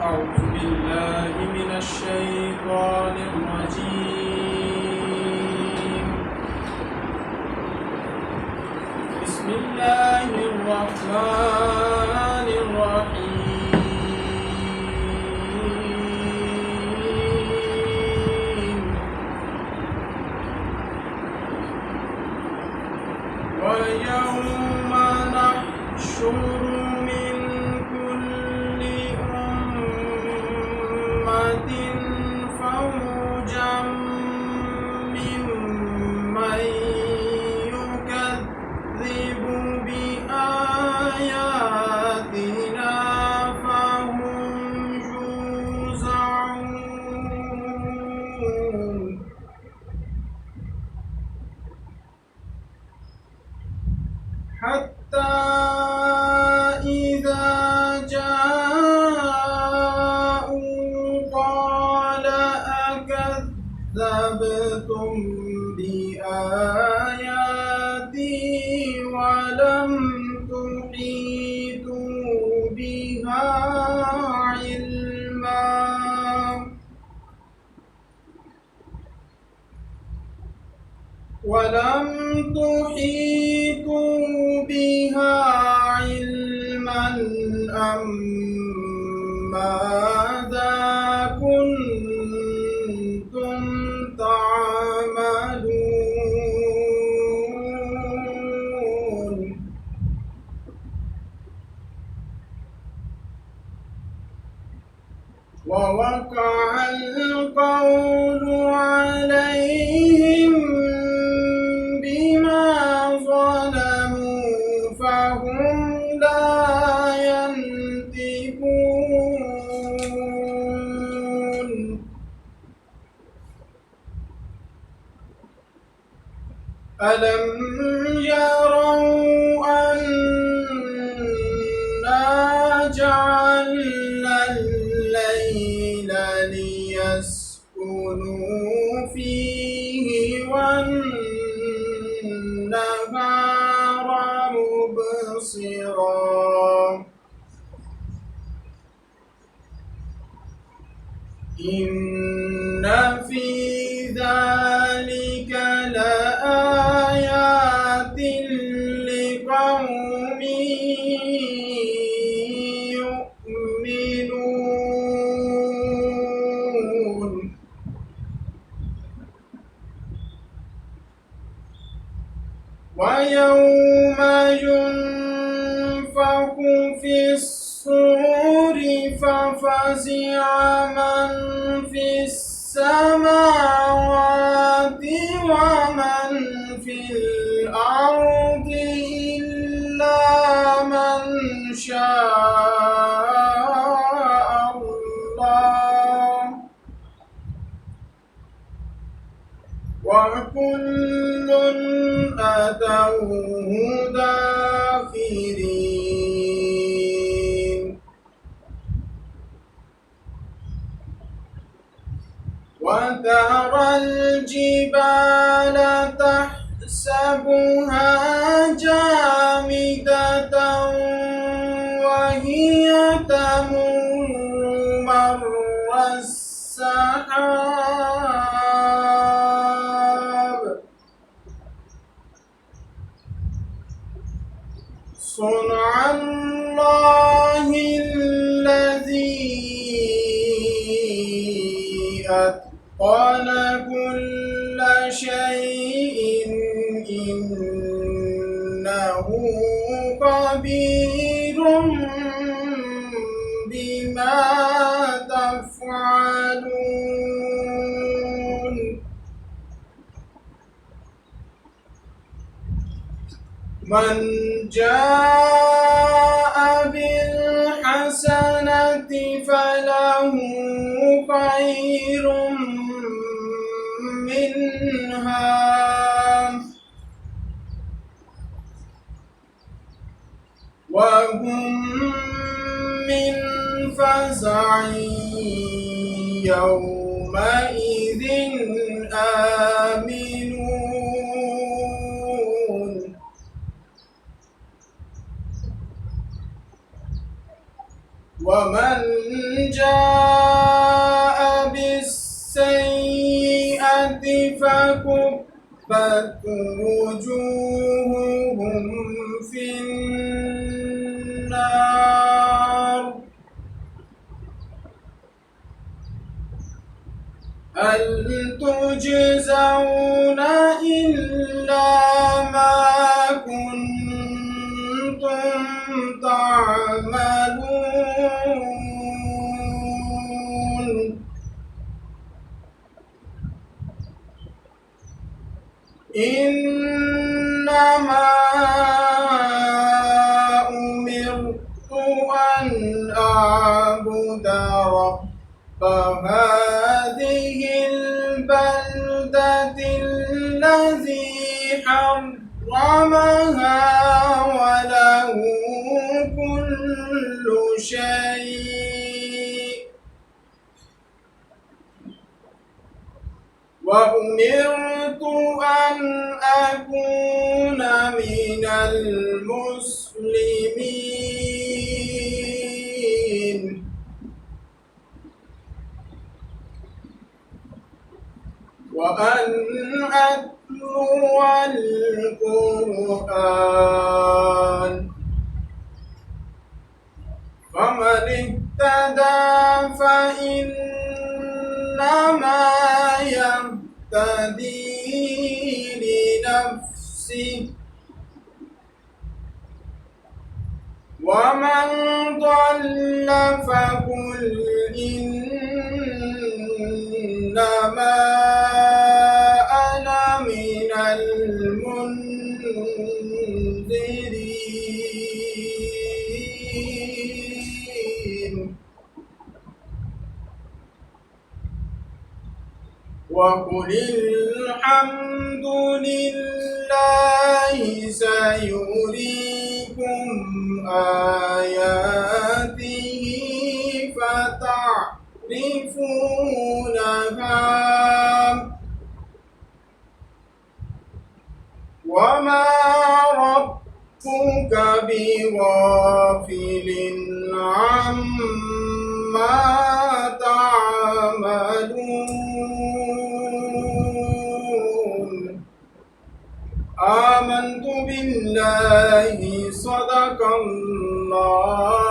أعوذ بالله من الشيطان الرجيم. بسم الله الرحمن الرحيم. ويوم نحشر من كل أمة فوجا ممن يكذب بآياتنا فهم يوزعون. حتى إذا جاءوا قال أكذبتم بآياتي ولم تحيطوا بها علما أم ماذا كنتم تعملون. ووقع القول عليهم بما ظلموا فهم لا ينطقون. ألم يروا أنا جعلنا الليل ليسكنوا فيه والنهار مبصرا إن في ذلك لآيات لقوم يؤمنون. ويوم ينفخ في الصور ففزع من في السماوات ومن في الأرض إلا من شاء الله وكل أتوه داخرين. وترى الجبال تحسبها جامدة وهي تمر مر السحاب صنع الله الذي أتقن كل شيء إنه خبير بما تفعلون. من جاء بالحسنة فله خير منها وهم من فزع يومئذ آمنون. ومن جاء بالسيئة فكبت وجوههم في النار هل تجزون إلا ما كنتم تعملون إنما أمرت أن أعبد رب هذه البلدة الذي حرمها وله كل شيء وأمرت أن أكون من المسلمين وأن أتلو القرآن فمن اهتدى فإنما يهتدي لنفسه ومن ضل فقل إنما أنا من المنذرين وقل الحمد لله سيريكم آياته فتعرفونها وما ربك بغافل عما تعملون آمنت بالله صدق الله